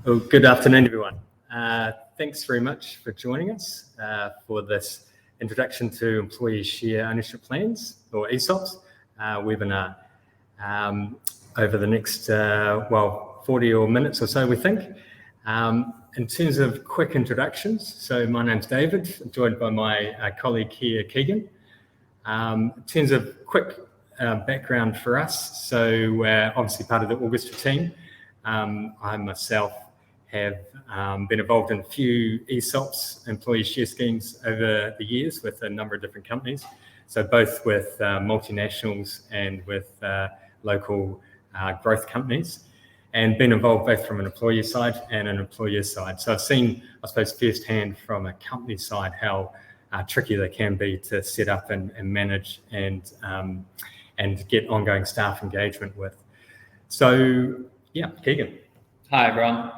Well, good afternoon, everyone. Thanks very much for joining us for this Introduction to Employee Share Ownership Plans, or ESOPs, webinar over the next, 40 or minutes or so, we think. In terms of quick introductions, so my name's David, joined by my colleague here, Keegan. In terms of quick background for us, so we're obviously part of the Orchestra team. I myself have been involved in a few ESOPs, employee share schemes, over the years with a number of different companies. So both with multinationals and with local growth companies, and been involved both from an employee side and an employer side. So I've seen, I suppose, firsthand from a company side how tricky they can be to set up and manage and get ongoing staff engagement with. So yeah, Keegan. Hi everyone.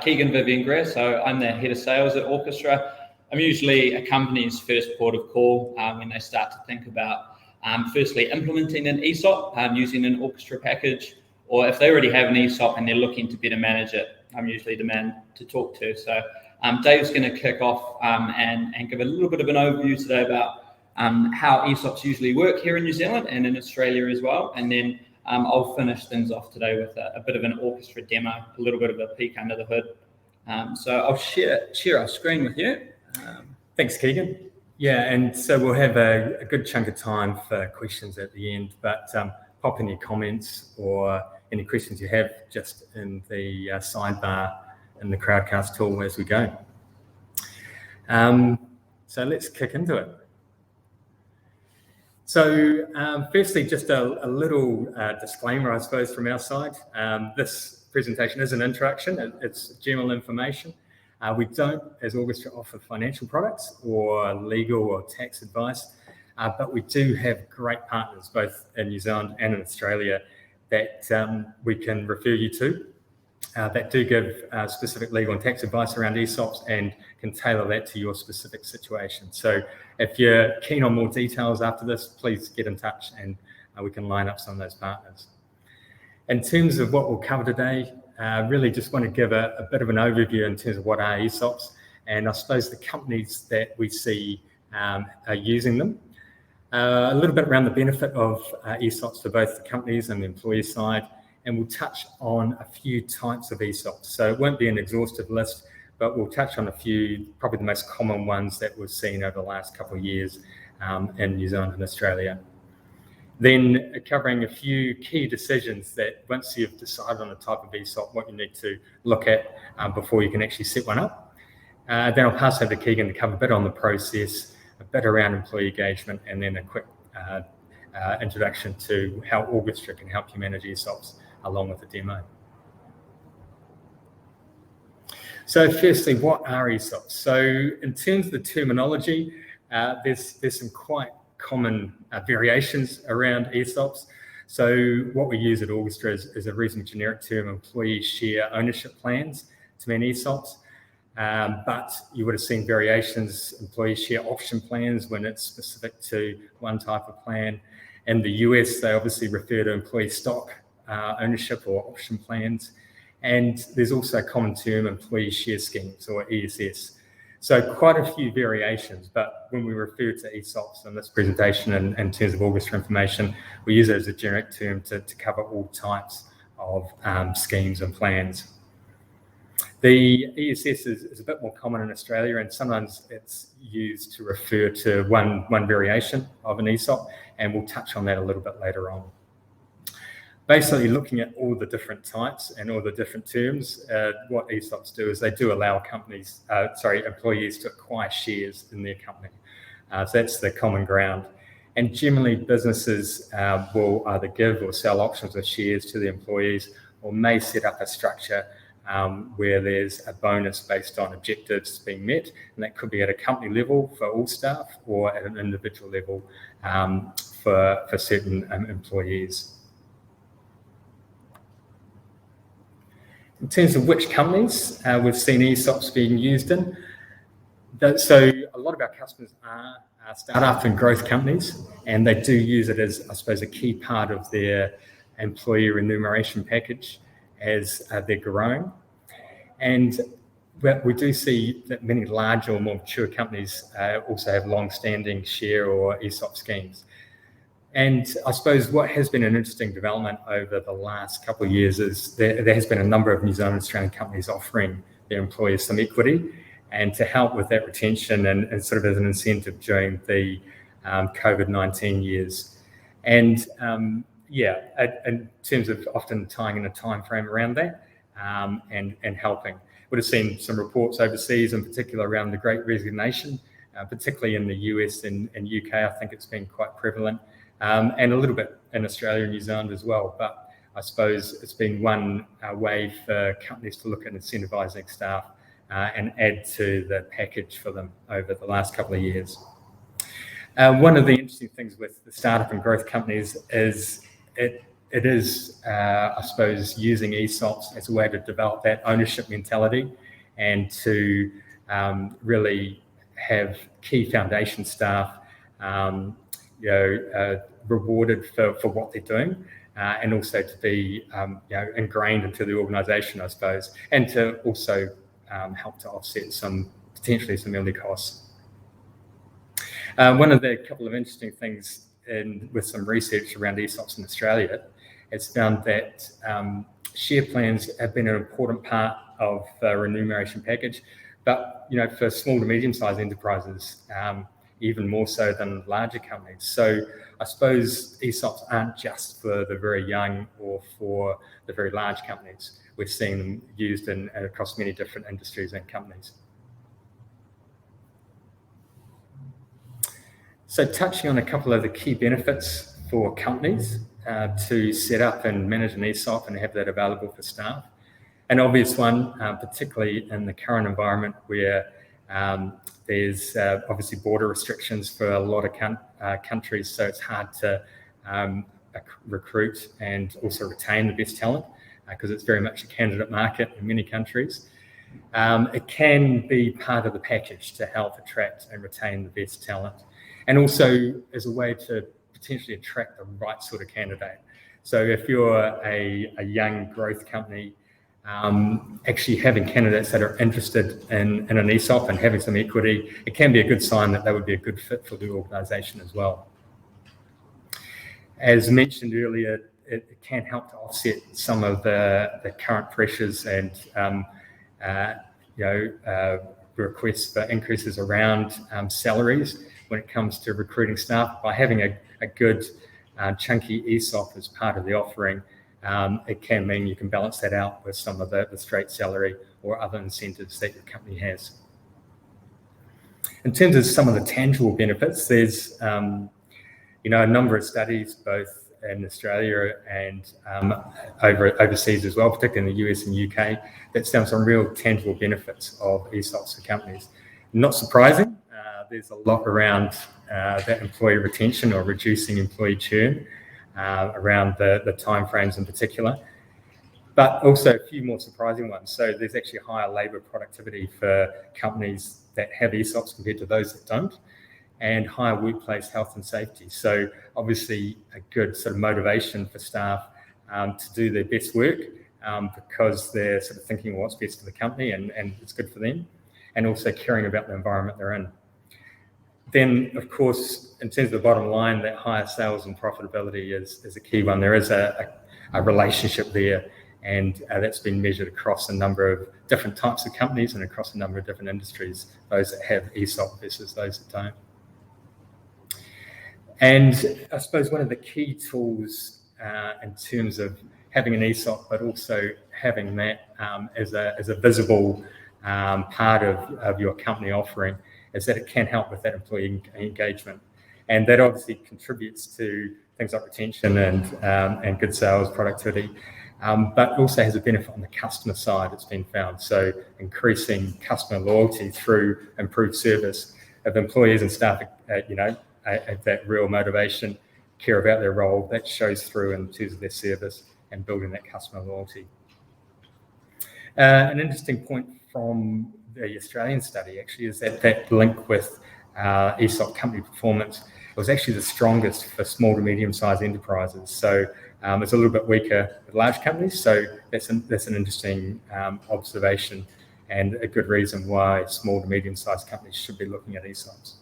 Keegan Vivian Greer. So I'm the head of sales at Orchestra. I'm usually a company's first port of call when they start to think about firstly implementing an ESOP using an Orchestra package, or if they already have an ESOP and they're looking to better manage it, I'm usually the man to talk to. So Dave's going to kick off and give a little bit of an overview today about how ESOPs usually work here in New Zealand and in Australia as well. And then I'll finish things off today with a bit of an Orchestra demo, a little bit of a peek under the hood. So I'll share our screen with you. Thanks, Keegan. Yeah, and so we'll have a good chunk of time for questions at the end, but pop in your comments or any questions you have just in the sidebar in the Crowdcast tool as we go. So let's kick into it. So firstly, just a little disclaimer, I suppose, from our side. This presentation is an introduction. It's general information. We don't, as Orchestra, offer financial products or legal or tax advice, but we do have great partners, both in New Zealand and in Australia, that we can refer you to, that do give specific legal and tax advice around ESOPs and can tailor that to your specific situation. So if you're keen on more details after this, please get in touch and we can line up some of those partners. In terms of what we'll cover today, really just want to give a bit of an overview in terms of what are ESOPs, and I suppose the companies that we see are using them. A little bit around the benefit of ESOPs for both the companies and the employee side, and we'll touch on a few types of ESOPs. So it won't be an exhaustive list, but we'll touch on a few, probably the most common ones that we've seen over the last couple of years in New Zealand and Australia. Then covering a few key decisions that once you've decided on a type of ESOP, what you need to look at before you can actually set one up. Then I'll pass over to Keegan to cover a bit on the process, a bit around employee engagement, and then a quick introduction to how Orchestra can help you manage ESOPs along with the demo. So firstly, what are ESOPs? So in terms of the terminology, there's some quite common variations around ESOPs. So what we use at Orchestra is a reasonably generic term, employee share ownership plans, to mean ESOPs. But you would have seen variations, employee share option plans, when it's specific to one type of plan. In the US, they obviously refer to employee stock ownership or option plans. And there's also a common term, employee share schemes, or ESS. So quite a few variations, but when we refer to ESOPs in this presentation and in terms of Orchestra information, we use it as a generic term to cover all types of schemes and plans. The ESS is a bit more common in Australia, and sometimes it's used to refer to one variation of an ESOP, and we'll touch on that a little bit later on. Basically, looking at all the different types and all the different terms, what ESOPs do is they do allow employees to acquire shares in their company. So that's the common ground. And generally, businesses will either give or sell options or shares to the employees, or may set up a structure where there's a bonus based on objectives being met, and that could be at a company level for all staff or at an individual level for certain employees. In terms of which companies we've seen ESOPs being used in, so a lot of our customers are startup and growth companies, and they do use it as, I suppose, a key part of their employee remuneration package as they're growing. And we do see that many larger or more mature companies also have long-standing share or ESOP schemes. And I suppose what has been an interesting development over the last couple of years is there has been a number of New Zealand and Australian companies offering their employees some equity, and to help with that retention and sort of as an incentive during the COVID-19 years. And in terms of often tying in a time frame around that and helping. Would have seen some reports overseas, in particular around the Great Resignation, particularly in the US and UK. I think it's been quite prevalent. And a little bit in Australia and New Zealand as well. But I suppose it's been one way for companies to look at incentivising staff and add to the package for them over the last couple of years. One of the interesting things with the startup and growth companies is it is, I suppose, using ESOPs as a way to develop that ownership mentality and to really have key foundation staff rewarded for what they're doing, and also to be ingrained into the organisation, I suppose, and to also help to offset potentially some early costs. One of the couple of interesting things with some research around ESOPs in Australia, it's found that share plans have been an important part of the remuneration package, but for small to medium-sized enterprises, even more so than larger companies. So I suppose ESOPs aren't just for the very young or for the very large companies. We're seeing them used across many different industries and companies. So touching on a couple of the key benefits for companies to set up and manage an ESOP and have that available for staff. An obvious one, particularly in the current environment where there's obviously border restrictions for a lot of countries, so it's hard to recruit and also retain the best talent because it's very much a candidate market in many countries. It can be part of the package to help attract and retain the best talent, and also as a way to potentially attract the right sort of candidate. So if you're a young growth company, actually having candidates that are interested in an ESOP and having some equity, it can be a good sign that they would be a good fit for the organisation as well. As mentioned earlier, it can help to offset some of the current pressures and requests for increases around salaries when it comes to recruiting staff. By having a good chunky ESOP as part of the offering, it can mean you can balance that out with some of the straight salary or other incentives that your company has. In terms of some of the tangible benefits, there's a number of studies both in Australia and overseas as well, particularly in the US and UK, that's done some real tangible benefits of ESOPs for companies. Not surprising, there's a lot around that employee retention or reducing employee churn, around the timeframes in particular, but also a few more surprising ones. So there's actually higher labour productivity for companies that have ESOPs compared to those that don't, and higher workplace health and safety. So obviously a good sort of motivation for staff to do their best work because they're sort of thinking what's best for the company and it's good for them, and also caring about the environment they're in. Then, of course, in terms of the bottom line, that higher sales and profitability is a key one. There is a relationship there, and that's been measured across a number of different types of companies and across a number of different industries, those that have ESOP versus those that don't. And I suppose one of the key tools in terms of having an ESOP, but also having that as a visible part of your company offering, is that it can help with that employee engagement. And that obviously contributes to things like retention and good sales productivity, but also has a benefit on the customer side, it's been found. So increasing customer loyalty through improved service of employees and staff, have that real motivation, care about their role, that shows through in terms of their service and building that customer loyalty. An interesting point from the Australian study actually is that link with ESOP company performance. It was actually the strongest for small to medium-sized enterprises. So It's a little bit weaker with large companies, so that's an interesting observation and a good reason why small to medium-sized companies should be looking at ESOPs.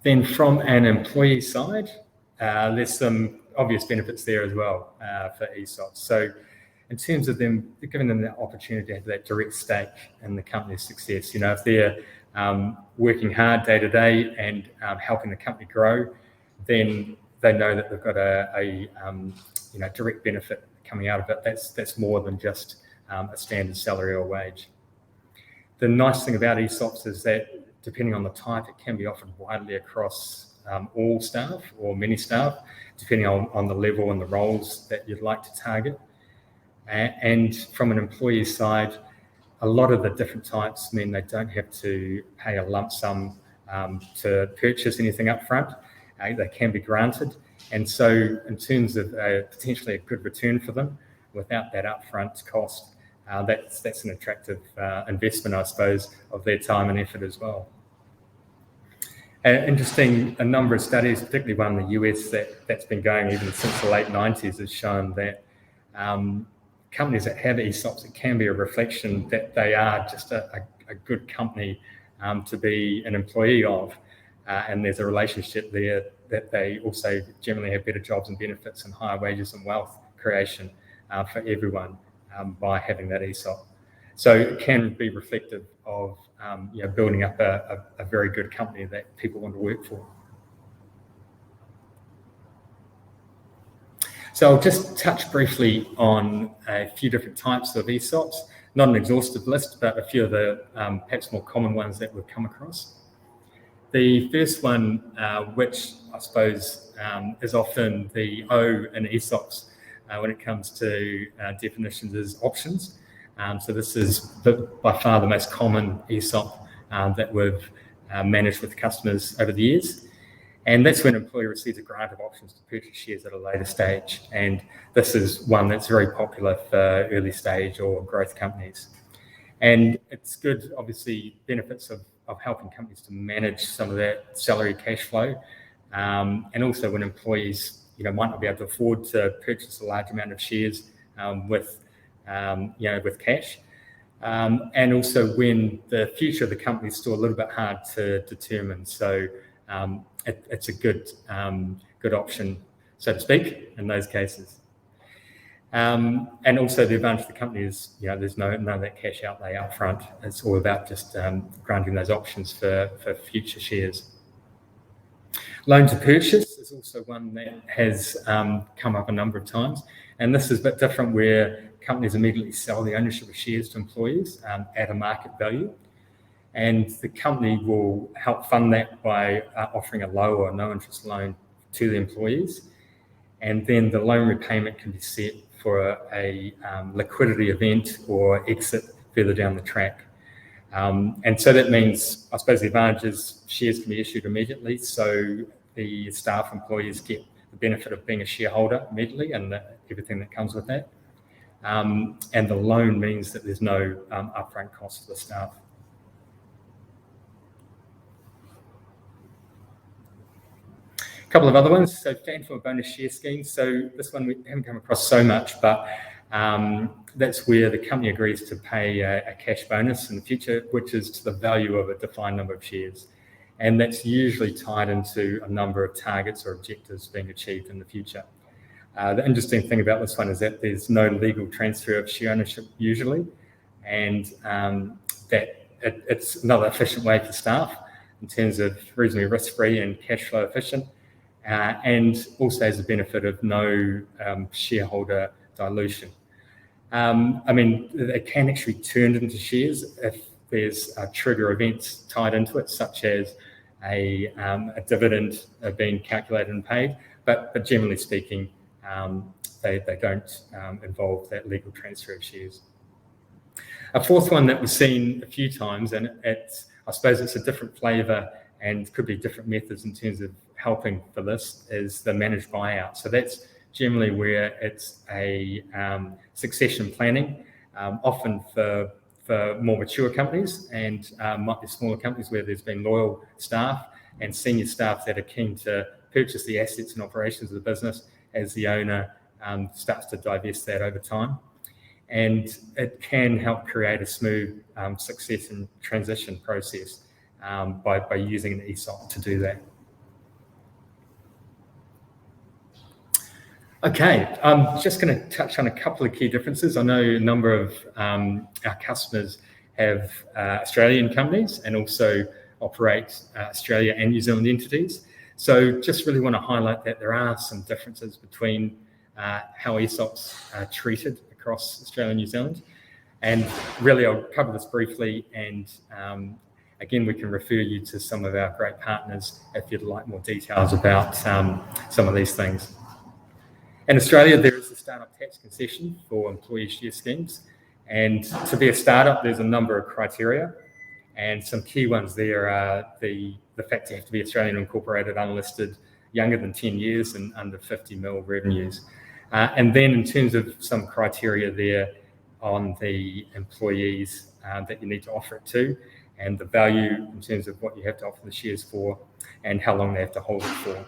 Then from an employee side, there's some obvious benefits there as well for ESOPs. So in terms of them, giving them the opportunity to have that direct stake in the company's success. If they're working hard day to day and helping the company grow, then they know that they've got a direct benefit coming out of it. That's more than just a standard salary or wage. The nice thing about ESOPs is that depending on the type, it can be offered widely across all staff or many staff, depending on the level and the roles that you'd like to target. And from an employee side, a lot of the different types mean they don't have to pay a lump sum to purchase anything up front. They can be granted. And so in terms of potentially a good return for them without that upfront cost, that's an attractive investment, I suppose, of their time and effort as well. Interesting, a number of studies, particularly one in the US that's been going even since the late 90s, has shown that companies that have ESOPs, it can be a reflection that they are just a good company to be an employee of. And there's a relationship there that they also generally have better jobs and benefits and higher wages and wealth creation for everyone by having that ESOP. So it can be reflective of building up a very good company that people want to work for. So I'll just touch briefly on a few different types of ESOPs, not an exhaustive list, but a few of the perhaps more common ones that we've come across. The first one, which I suppose is often the O in ESOPs when it comes to definitions, is options. So this is by far the most common ESOP that we've managed with customers over the years. And that's when an employee receives a grant of options to purchase shares at a later stage. And this is one that's very popular for early stage or growth companies. And it's good, obviously, benefits of helping companies to manage some of that salary cash flow. And also when employees, might not be able to afford to purchase a large amount of shares with cash. And also when the future of the company is still a little bit hard to determine. So it's a good option, so to speak, in those cases. And also the advantage of the company is, there's none of that cash outlay up front. It's all about just granting those options for future shares. Loan to purchase is also one that has come up a number of times. And this is a bit different, where companies immediately sell the ownership of shares to employees at a market value. And the company will help fund that by offering a low or no interest loan to the employees. And then the loan repayment can be set for a liquidity event or exit further down the track. And so that means, I suppose, the advantage is shares can be issued immediately. So the staff employees get the benefit of being a shareholder immediately and everything that comes with that. And the loan means that there's no upfront cost for the staff. A couple of other ones. So Fanful bonus share schemes. So this one we haven't come across so much, but that's where the company agrees to pay a cash bonus in the future, which is to the value of a defined number of shares. And that's usually tied into a number of targets or objectives being achieved in the future. The interesting thing about this one is that there's no legal transfer of share ownership usually, and that it's another efficient way for staff in terms of reasonably risk-free and cash flow efficient, and also has the benefit of no shareholder dilution. It can actually turn into shares if there's trigger events tied into it, such as a dividend being calculated and paid, but generally speaking, they don't involve that legal transfer of shares. A fourth one that we've seen a few times, and I suppose it's a different flavour and could be different methods in terms of helping for this, is the managed buyout. So that's generally where it's a succession planning, often for more mature companies, and might be smaller companies where there's been loyal staff and senior staff that are keen to purchase the assets and operations of the business as the owner starts to divest that over time. And it can help create a smooth success and transition process by using an ESOP to do that. Okay, I'm just going to touch on a couple of key differences. I know a number of our customers have Australian companies and also operate Australia and New Zealand entities. So just really want to highlight that there are some differences between how ESOPs are treated across Australia and New Zealand. And really, I'll cover this briefly, and again, we can refer you to some of our great partners if you'd like more details about some of these things. In Australia, there is a startup tax concession for employee share schemes. And to be a startup, there's a number of criteria. And some key ones there are the fact you have to be Australian incorporated, unlisted, younger than 10 years and under 50 mil revenues. And then in terms of some criteria there on the employees that you need to offer it to, and the value in terms of what you have to offer the shares for and how long they have to hold it for.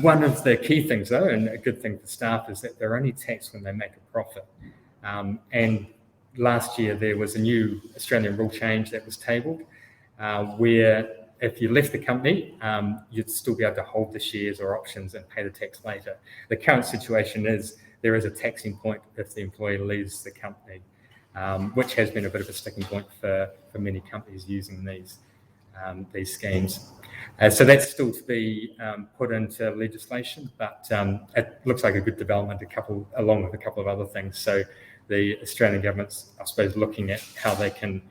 One of the key things, though, and a good thing for staff, is that they're only taxed when they make a profit. And last year, there was a new Australian rule change that was tabled, where if you left the company, you'd still be able to hold the shares or options and pay the tax later. The current situation is there is a taxing point if the employee leaves the company, which has been a bit of a sticking point for many companies using these schemes. So that's still to be put into legislation, but it looks like a good development, along with a couple of other things. So the Australian government's, I suppose, looking at how they can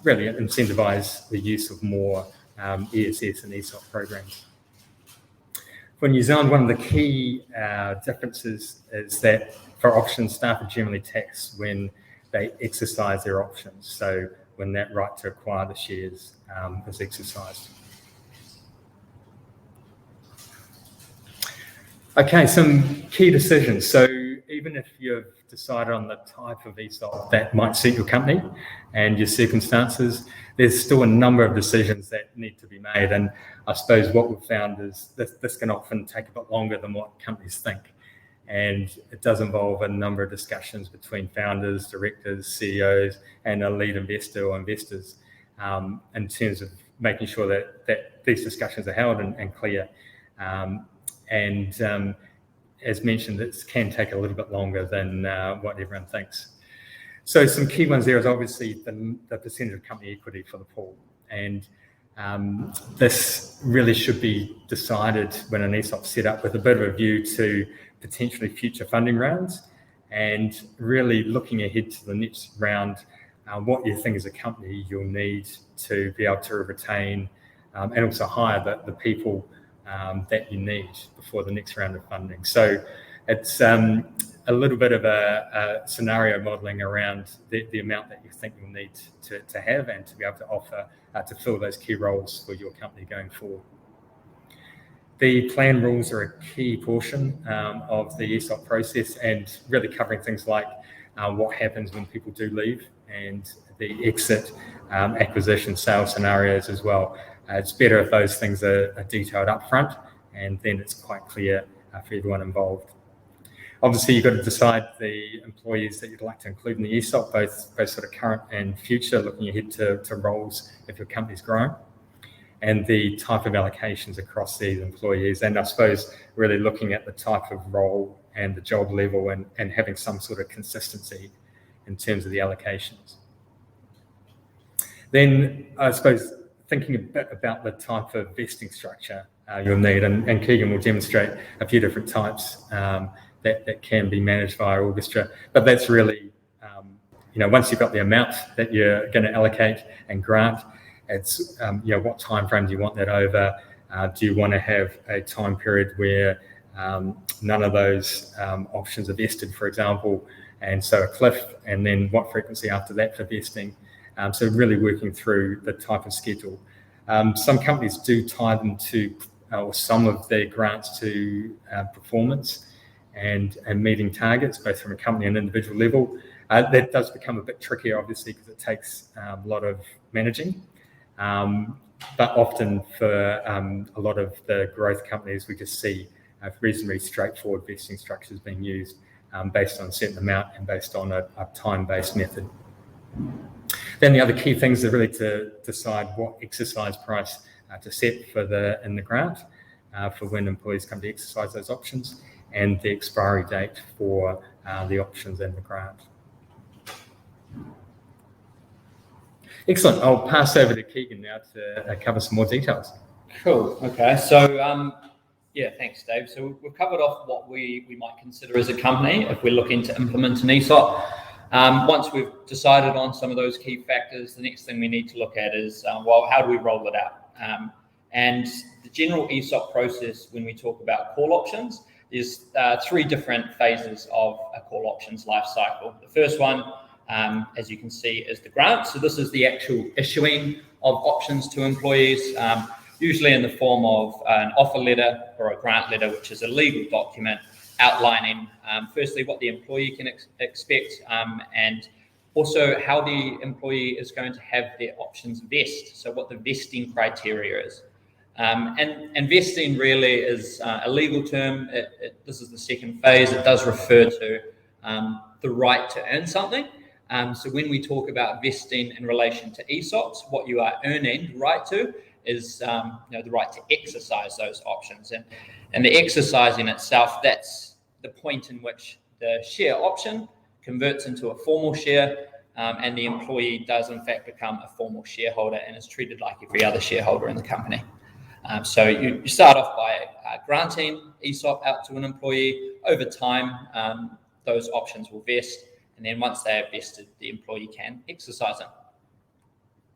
really incentivise the use of more ESS and ESOP programs. For New Zealand, one of the key differences is that for options, staff are generally taxed when they exercise their options. So when that right to acquire the shares is exercised. Okay, some key decisions. So even if you've decided on the type of ESOP that might suit your company and your circumstances, there's still a number of decisions that need to be made. And I suppose what we've found is this can often take a bit longer than what companies think. And it does involve a number of discussions between founders, directors, CEOs, and a lead investor or investors in terms of making sure that these discussions are held and clear. As mentioned, it can take a little bit longer than what everyone thinks. So some key ones there is obviously the percentage of company equity for the pool. And this really should be decided when an ESOP set up with a bit of a view to potentially future funding rounds and really looking ahead to the next round, what you think as a company you'll need to be able to retain and also hire the people that you need before the next round of funding. So it's a little bit of a scenario modelling around the amount that you think you'll need to have and to be able to offer to fill those key roles for your company going forward. The plan rules are a key portion of the ESOP process and really covering things like what happens when people do leave and the exit, acquisition, sales scenarios as well. It's better if those things are detailed up front and then it's quite clear for everyone involved. Obviously, you've got to decide the employees that you'd like to include in the ESOP, both sort of current and future, looking ahead to roles if your company's growing, and the type of allocations across these employees. And I suppose really looking at the type of role and the job level and having some sort of consistency in terms of the allocations. Then I suppose thinking a bit about the type of vesting structure you'll need, and Keegan will demonstrate a few different types that can be managed via Orchestra. But that's really, once you've got the amount that you're going to allocate and grant, it's, what time frame do you want that over? Do you want to have a time period where none of those options are vested, for example, and so a cliff, and then what frequency after that for vesting? So really working through the type of schedule. Some companies do tie them to, or some of their grants to performance and meeting targets, both from a company and individual level. That does become a bit trickier, obviously, because it takes a lot of managing. But often for a lot of the growth companies, we just see reasonably straightforward vesting structures being used based on a certain amount and based on a time-based method. Then the other key things are really to decide what exercise price to set in the grant for when employees come to exercise those options, and the expiry date for the options and the grant. Excellent. I'll pass over to Keegan now to cover some more details. Cool. Okay. So, yeah, thanks, Dave. So we've covered off what we might consider as a company if we're looking to implement an ESOP. Once we've decided on some of those key factors, the next thing we need to look at is, well, how do we roll it out? And the general ESOP process, when we talk about call options, is 3 different phases of a call options life cycle. The first one, as you can see, is the grant. So this is the actual issuing of options to employees, usually in the form of an offer letter or a grant letter, which is a legal document outlining, firstly, what the employee can expect, and also how the employee is going to have their options vest, so what the vesting criteria is. And vesting really is a legal term. This is the second phase. It does refer to the right to earn something. So when we talk about vesting in relation to ESOPs, what you are earning the right to is the right to exercise those options. And the exercising itself, that's the point in which the share option converts into a formal share, and the employee does in fact become a formal shareholder and is treated like every other shareholder in the company. So you start off by granting ESOP out to an employee. Over time, those options will vest, and then once they are vested, the employee can exercise them.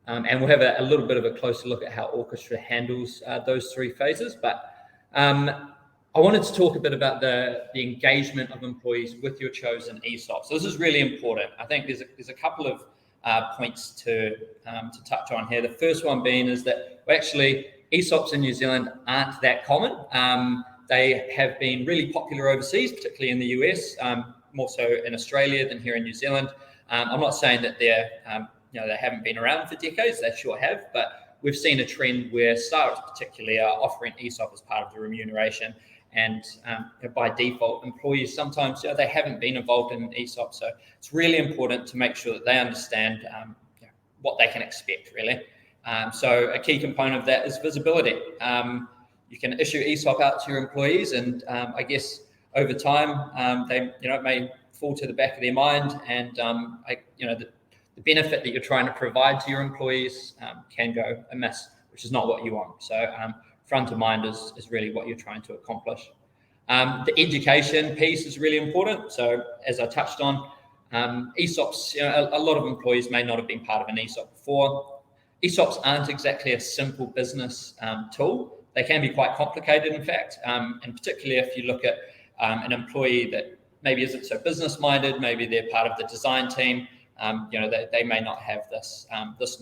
And we'll have a little bit of a closer look at how Orchestra handles those 3 phases. But I wanted to talk a bit about the engagement of employees with your chosen ESOP. So this is really important. I think there's a couple of points to touch on here. The first one being is that actually ESOPs in New Zealand aren't that common. They have been really popular overseas, particularly in the US, more so in Australia than here in New Zealand. I'm not saying that they haven't been around for decades. They sure have, but we've seen a trend where startups particularly are offering ESOP as part of the remuneration. And by default, employees sometimes they haven't been involved in ESOP. So it's really important to make sure that they understand what they can expect, really. So a key component of that is visibility. You can issue ESOP out to your employees, and I guess over time they it may fall to the back of their mind, and the benefit that you're trying to provide to your employees can go amiss, which is not what you want. So front of mind is really what you're trying to accomplish. The education piece is really important. So as I touched on, ESOPs, a lot of employees may not have been part of an ESOP before. ESOPs aren't exactly a simple business tool. They can be quite complicated, in fact, and particularly if you look at an employee that maybe isn't so business-minded, maybe they're part of the design team, they may not have this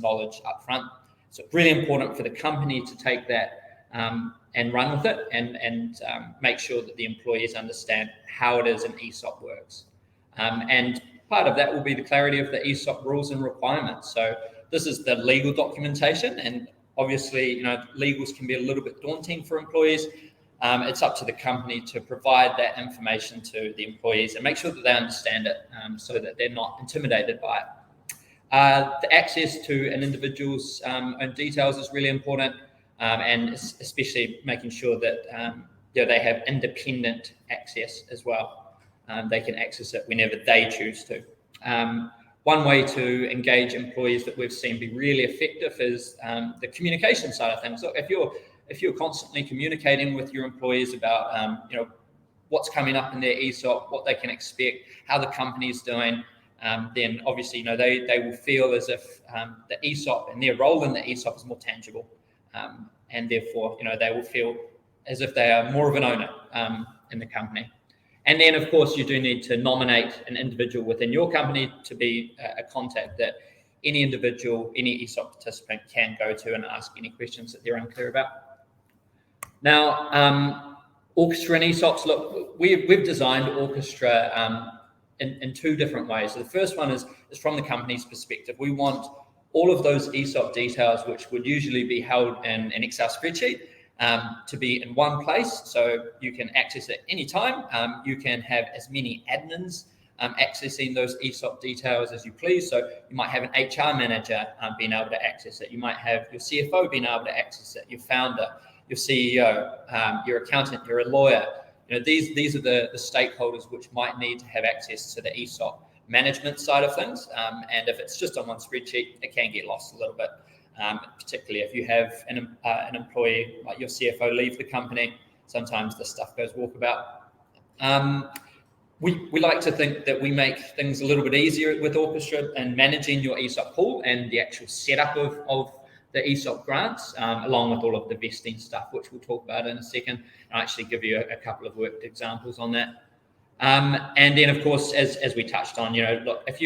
knowledge up front. So it's really important for the company to take that and run with it and make sure that the employees understand how it is an ESOP works. And part of that will be the clarity of the ESOP rules and requirements. So this is the legal documentation, and obviously, legals can be a little bit daunting for employees. It's up to the company to provide that information to the employees and make sure that they understand it so that they're not intimidated by it. The access to an individual's own details is really important, and especially making sure that they have independent access as well. They can access it whenever they choose to. One way to engage employees that we've seen be really effective is the communication side of things. So if you're constantly communicating with your employees about what's coming up in their ESOP, what they can expect, how the company is doing, then obviously they will feel as if the ESOP and their role in the ESOP is more tangible, and therefore they will feel as if they are more of an owner in the company. And then, of course, you do need to nominate an individual within your company to be a contact that any individual, any ESOP participant can go to and ask any questions that they're unclear about. Now, Orchestra and ESOPs, look, we've designed Orchestra in 2 different ways. So the first one is from the company's perspective. We want all of those ESOP details, which would usually be held in an Excel spreadsheet, to be in one place, so you can access it anytime. You can have as many admins accessing those ESOP details as you please. So you might have an HR manager being able to access it. You might have your CFO being able to access it, your founder, your CEO, your accountant, you're a lawyer. These are the stakeholders which might need to have access to the ESOP management side of things. And if it's just on one spreadsheet, it can get lost a little bit. Particularly if you have an employee like your CFO leave the company, sometimes this stuff goes walkabout. We like to think that we make things a little bit easier with Orchestra and managing your ESOP pool and the actual setup of the ESOP grants, along with all of the vesting stuff, which we'll talk about in a second. I'll actually give you a couple of worked examples on that. And then, of course, as we touched on, look, if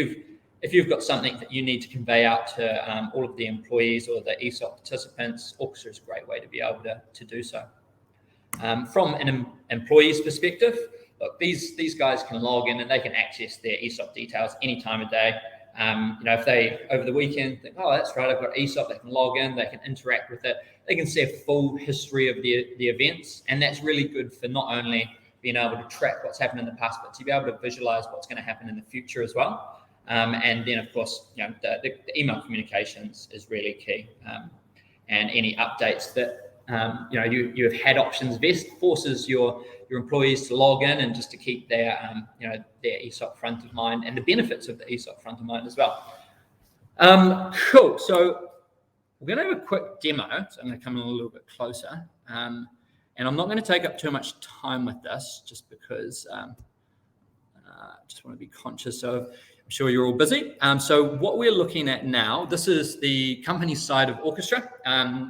you've got something that you need to convey out to all of the employees or the ESOP participants, Orchestra is a great way to be able to do so. From an employee's perspective, look, these guys can log in and they can access their ESOP details any time of day. If they, over the weekend, think, oh, that's right, I've got ESOP, they can log in, they can interact with it, they can see a full history of the events. And that's really good for not only being able to track what's happened in the past, but to be able to visualize what's going to happen in the future as well. And then, of course, the email communications is really key. And any updates that you have had options vest forces your employees to log in and just to keep their ESOP front of mind and the benefits of the ESOP front of mind as well. Cool. So we're going to have a quick demo. So I'm going to come in a little bit closer. And I'm not going to take up too much time with this, just because I just want to be conscious of, I'm sure you're all busy. So what we're looking at now, this is the company side of Orchestra.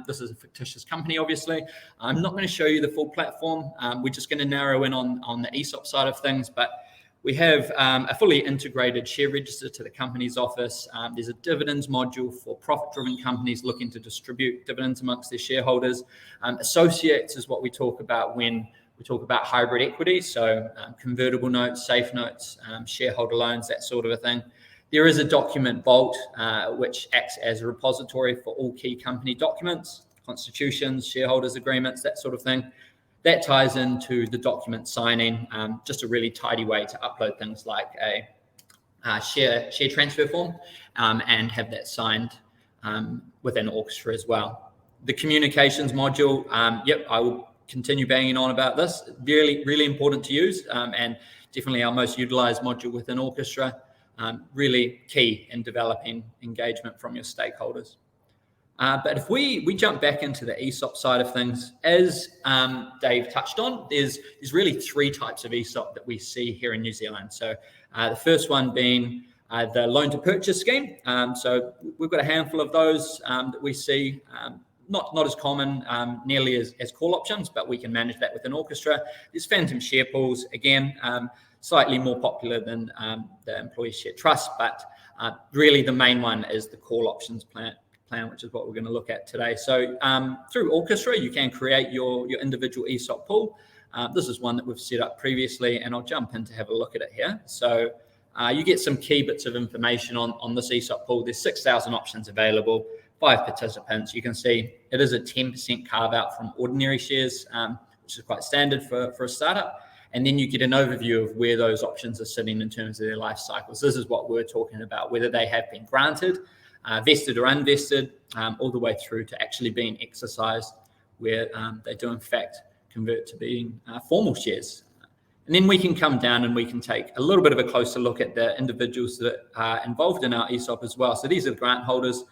This is a fictitious company, obviously. I'm not going to show you the full platform. We're just going to narrow in on the ESOP side of things, but we have a fully integrated share register to the company's office. There's a dividends module for profit-driven companies looking to distribute dividends amongst their shareholders. Associates is what we talk about when we talk about hybrid equity, so convertible notes, safe notes, shareholder loans, that sort of a thing. There is a document vault, which acts as a repository for all key company documents, constitutions, shareholders agreements, that sort of thing. That ties into the document signing, just a really tidy way to upload things like a share transfer form and have that signed within Orchestra as well. The communications module, I will continue banging on about this. Really, really important to use and definitely our most utilized module within Orchestra. Really key in developing engagement from your stakeholders. But if we jump back into the ESOP side of things, as Dave touched on, there's really three types of ESOP that we see here in New Zealand. So the first one being the loan to purchase scheme. So we've got a handful of those that we see, not as common nearly as call options, but we can manage that within Orchestra. There's phantom share pools, again, slightly more popular than the employee share trust, but really the main one is the call options plan, which is what we're going to look at today. So through Orchestra, you can create your individual ESOP pool. This is one that we've set up previously, and I'll jump in to have a look at it here. So you get some key bits of information on this ESOP pool. There's 6,000 options available, 5 participants. You can see it is a 10% carve out from ordinary shares, which is quite standard for a startup. And then you get an overview of where those options are sitting in terms of their life cycles. This is what we're talking about, whether they have been granted, vested or unvested, all the way through to actually being exercised, where they do in fact convert to being formal shares. And then we can come down and we can take a little bit of a closer look at the individuals that are involved in our ESOP as well. So these are the grant holders.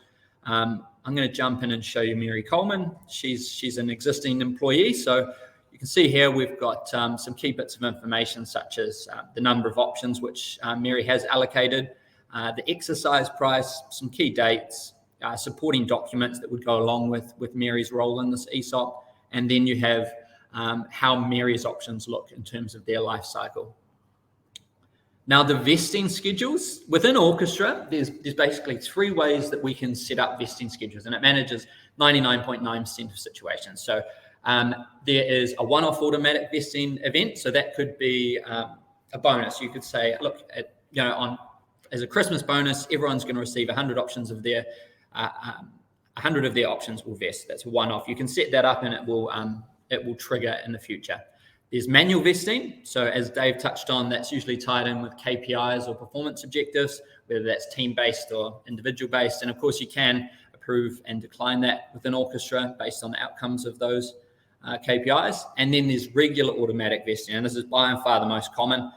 I'm going to jump in and show you Mary Coleman. She's an existing employee. So you can see here we've got some key bits of information, such as the number of options which Mary has allocated, the exercise price, some key dates, supporting documents that would go along with Mary's role in this ESOP, and then you have how Mary's options look in terms of their life cycle. Now, the vesting schedules within Orchestra, there's basically 3 ways that we can set up vesting schedules, and it manages 99.9% of situations. So there is a one-off automatic vesting event. So that could be a bonus. You could say, look, as a Christmas bonus, everyone's going to receive 100 options of their 100 of their options will vest. That's a one-off. You can set that up and it will trigger in the future. There's manual vesting. So as Dave touched on, that's usually tied in with KPIs or performance objectives, whether that's team-based or individual-based. And of course, you can approve and decline that within Orchestra based on the outcomes of those KPIs. And then there's regular automatic vesting. And this is by and far the most common.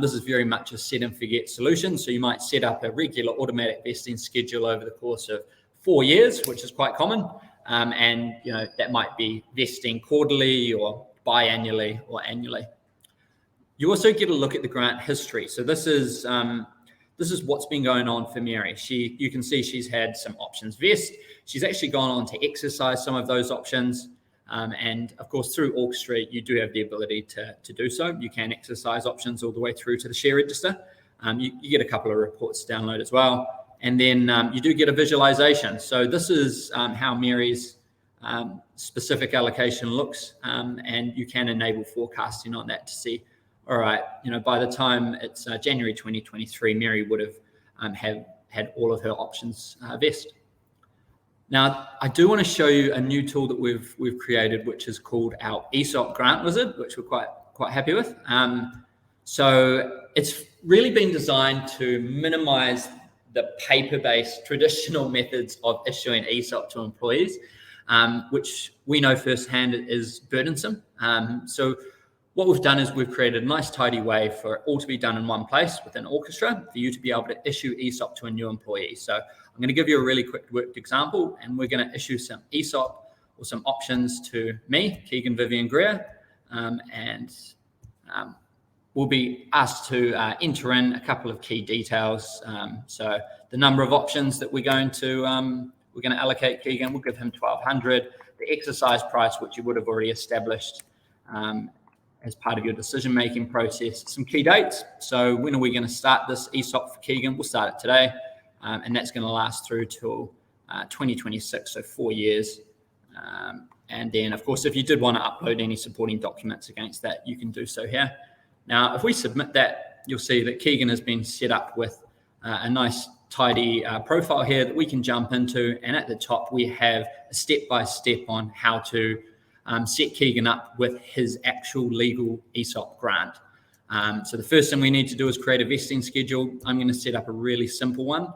This is very much a set and forget solution. So you might set up a regular automatic vesting schedule over the course of 4 years, which is quite common. And that might be vesting quarterly or biannually or annually. You also get a look at the grant history. So this is what's been going on for Mary. You can see she's had some options vest. She's actually gone on to exercise some of those options. And of course, through Orchestra, you do have the ability to do so. You can exercise options all the way through to the share register. You get a couple of reports to download as well. And then you do get a visualization. So this is how Mary's specific allocation looks. And you can enable forecasting on that to see, all right, by the time it's January 2023, Mary would have had all of her options vest. Now, I do want to show you a new tool that we've created, which is called our ESOP grant wizard, which we're quite happy with. So it's really been designed to minimize the paper-based traditional methods of issuing ESOP to employees, which we know firsthand is burdensome. So what we've done is we've created a nice, tidy way for it all to be done in one place within Orchestra for you to be able to issue ESOP to a new employee. So I'm going to give you a really quick worked example, and we're going to issue some ESOP or some options to me, Keegan Vivian Greer, and we'll be asked to enter in a couple of key details. So the number of options that we're going to allocate Keegan, we'll give him 1,200. The exercise price, which you would have already established as part of your decision-making process. Some key dates. So when are we going to start this ESOP for Keegan? We'll start it today. And that's going to last through till 2026, so 4 years. And then, of course, if you did want to upload any supporting documents against that, you can do so here. Now, if we submit that, you'll see that Keegan has been set up with a nice, tidy profile here that we can jump into. And at the top, we have a step-by-step on how to set Keegan up with his actual legal ESOP grant. So the first thing we need to do is create a vesting schedule. I'm going to set up a really simple one.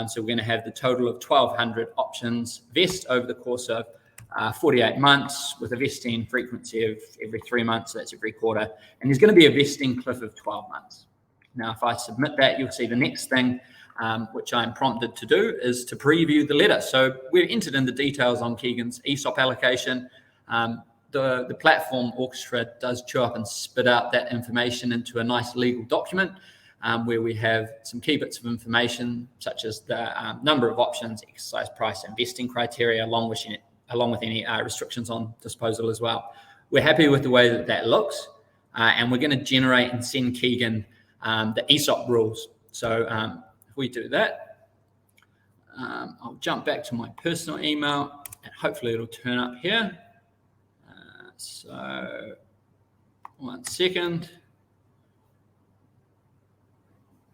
So we're going to have the total of 1,200 options vest over the course of 48 months with a vesting frequency of every 3 months. So that's every quarter. And there's going to be a vesting cliff of 12 months. Now, if I submit that, you'll see the next thing, which I'm prompted to do, is to preview the letter. So we've entered in the details on Keegan's ESOP allocation. The platform Orchestra does chew up and spit out that information into a nice legal document where we have some key bits of information, such as the number of options, exercise price, and vesting criteria, along with any restrictions on disposal as well. We're happy with the way that looks, and we're going to generate and send Keegan the ESOP rules. So if we do that, I'll jump back to my personal email, and hopefully it'll turn up here. So 1 second.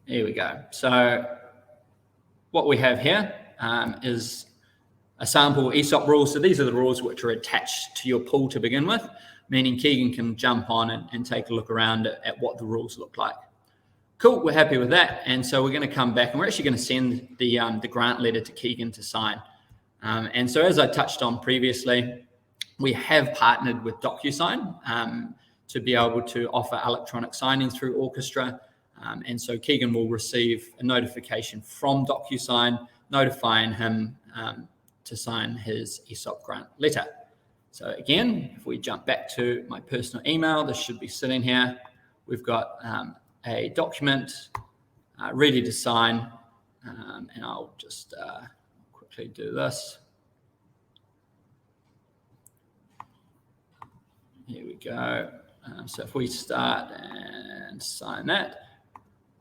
Here we go. So what we have here is a sample ESOP rule. So these are the rules which are attached to your pool to begin with, meaning Keegan can jump on and take a look around at what the rules look like. Cool, we're happy with that. And so we're going to come back and we're actually going to send the grant letter to Keegan to sign. And so as I touched on previously, we have partnered with DocuSign to be able to offer electronic signing through Orchestra. And so Keegan will receive a notification from DocuSign notifying him to sign his ESOP grant letter. So again, if we jump back to my personal email, this should be sitting here. We've got a document ready to sign, and I'll just quickly do this. Here we go. So if we start and sign that,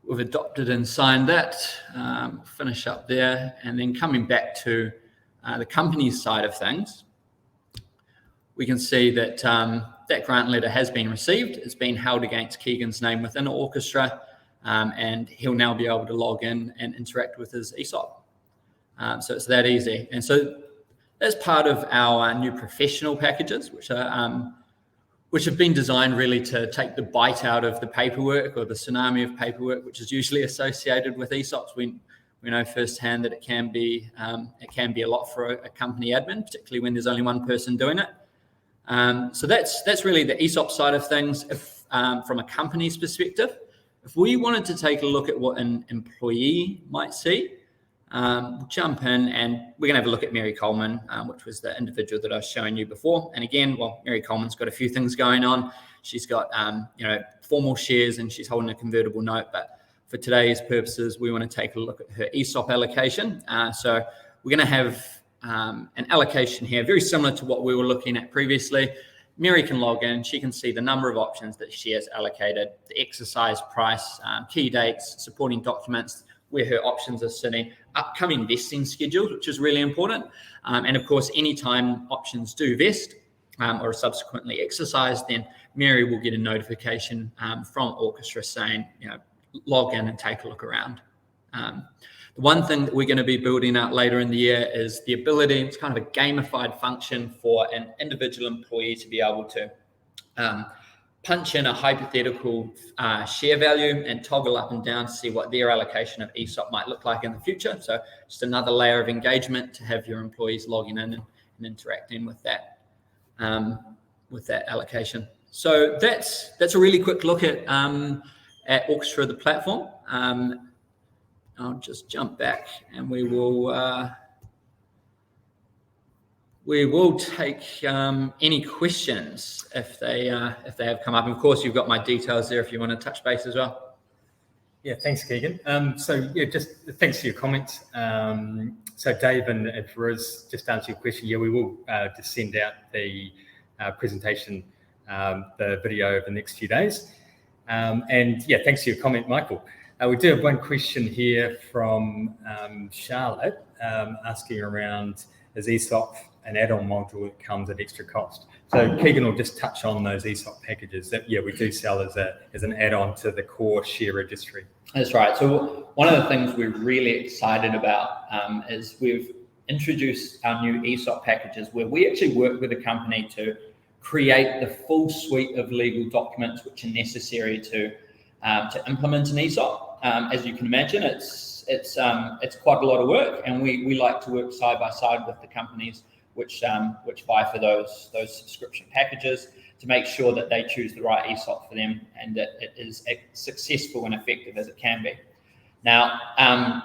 we've adopted and signed that, finish up there, and then coming back to the company's side of things, we can see that that grant letter has been received. It's been held against Keegan's name within Orchestra, and he'll now be able to log in and interact with his ESOP. So it's that easy. And so that's part of our new professional packages, which have been designed really to take the bite out of the paperwork or the tsunami of paperwork, which is usually associated with ESOPs. We know firsthand that it can be a lot for a company admin, particularly when there's only one person doing it. So that's really the ESOP side of things. If from a company's perspective, if we wanted to take a look at what an employee might see, we'll jump in and we're going to have a look at Mary Coleman, which was the individual that I was showing you before. And again, well, Mary Coleman's got a few things going on. She's got formal shares and she's holding a convertible note. But for today's purposes, we want to take a look at her ESOP allocation. So we're going to have an allocation here, very similar to what we were looking at previously. Mary can log in, she can see the number of options that she has allocated, the exercise price, key dates, supporting documents, where her options are sitting, upcoming vesting schedules, which is really important. And of course, anytime options do vest or are subsequently exercised, then Mary will get a notification from Orchestra saying, log in and take a look around. The one thing that we're going to be building out later in the year is the ability, it's kind of a gamified function for an individual employee to be able to punch in a hypothetical share value and toggle up and down to see what their allocation of ESOP might look like in the future. So just another layer of engagement to have your employees logging in and interacting with that allocation. So that's a really quick look at Orchestra, the platform. I'll just jump back and we will take any questions if they have come up. And of course, you've got my details there if you want to touch base as well. Yeah, thanks, Keegan. Just thanks for your comments. So Dave and Feroz, just to answer your question, we will just send out the presentation, the video over the next few days. Thanks for your comment, Michael. We do have one question here from Charlotte asking around, is ESOP an add-on module that comes at extra cost? So Keegan will just touch on those ESOP packages that we do sell as an add-on to the core share registry. That's right. So one of the things we're really excited about is we've introduced our new ESOP packages where we actually work with a company to create the full suite of legal documents which are necessary to implement an ESOP. As you can imagine, it's quite a lot of work, and we like to work side by side with the companies which buy for those subscription packages to make sure that they choose the right ESOP for them and that it is as successful and effective as it can be. Now,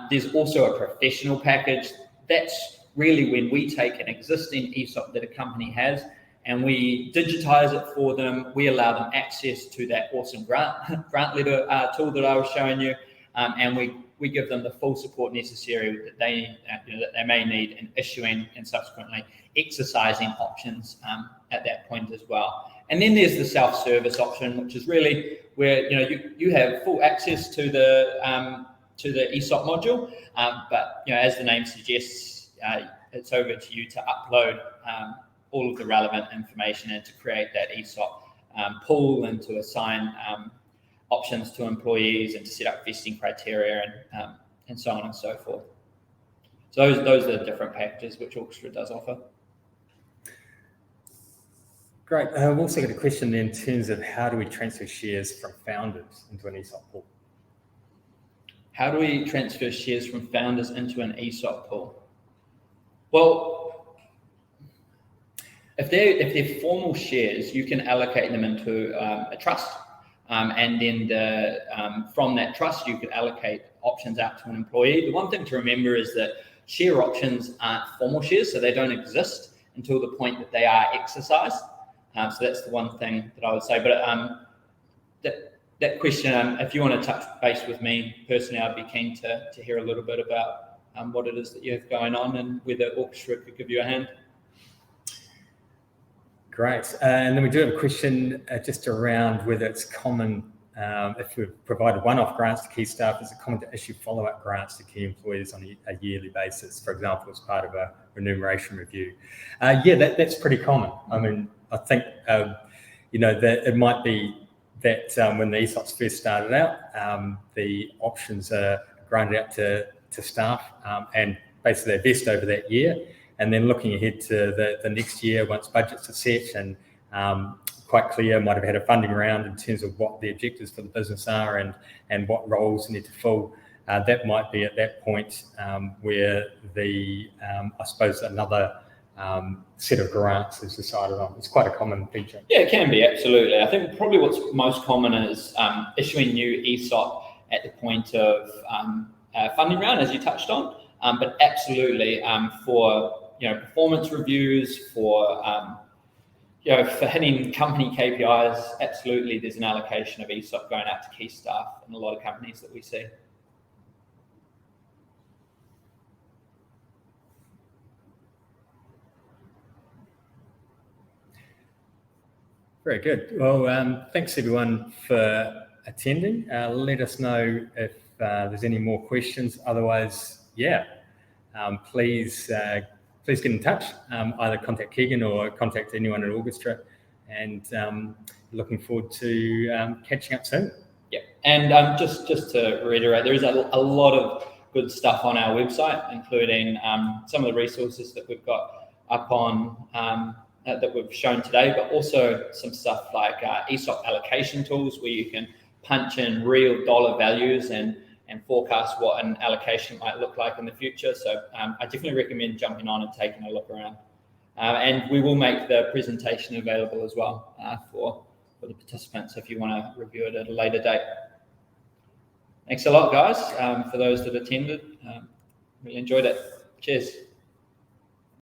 there's also a professional package. That's really when we take an existing ESOP that a company has and we digitize it for them. We allow them access to that awesome grant letter tool that I was showing you, and we give them the full support necessary that they may need in issuing and subsequently exercising options at that point as well. And then there's the self-service option, which is really where you have full access to the ESOP module, but as the name suggests, it's over to you to upload all of the relevant information and to create that ESOP pool and to assign options to employees and to set up vesting criteria and so on and so forth. So those are the different packages which Orchestra does offer. Great. We've also got a question in terms of how do we transfer shares from founders into an ESOP pool? How do we transfer shares from founders into an ESOP pool? Well, if they're formal shares, you can allocate them into a trust. And then from that trust, you could allocate options out to an employee. The one thing to remember is that share options aren't formal shares, so they don't exist until the point that they are exercised. So that's the one thing that I would say. But that question, if you want to touch base with me personally, I'd be keen to hear a little bit about what it is that you have going on and whether Orchestra could give you a hand. Great. And then we do have a question just around whether it's common, if we've provided one-off grants to key staff, is it common to issue follow-up grants to key employees on a yearly basis, for example, as part of a remuneration review? That's pretty common. I mean, I think, that it might be that when the ESOPs first started out, the options are granted out to staff, and basically they vest over that year. And then looking ahead to the next year, once budgets are set and quite clear, might have had a funding round in terms of what the objectives for the business are and what roles need to fill. That might be at that point where I suppose another set of grants is decided on. It's quite a common feature. Yeah, it can be, absolutely. I think probably what's most common is issuing new ESOP at the point of funding round, as you touched on. But absolutely for performance reviews, for for hitting company KPIs, absolutely there's an allocation of ESOP going out to key staff in a lot of companies that we see. Very good. Well, thanks everyone for attending. Let us know if there's any more questions. Otherwise, please get in touch. Either contact Keegan or contact anyone at Orchestra. And looking forward to catching up soon. Yeah, and just to reiterate, there is a lot of good stuff on our website, including some of the resources that we've got up on that we've shown today, but also some stuff like ESOP allocation tools where you can punch in real dollar values and forecast what an allocation might look like in the future. So I definitely recommend jumping on and taking a look around. And we will make the presentation available as well for the participants if you want to review it at a later date. Thanks a lot, guys, for those that attended. Really enjoyed it. Cheers.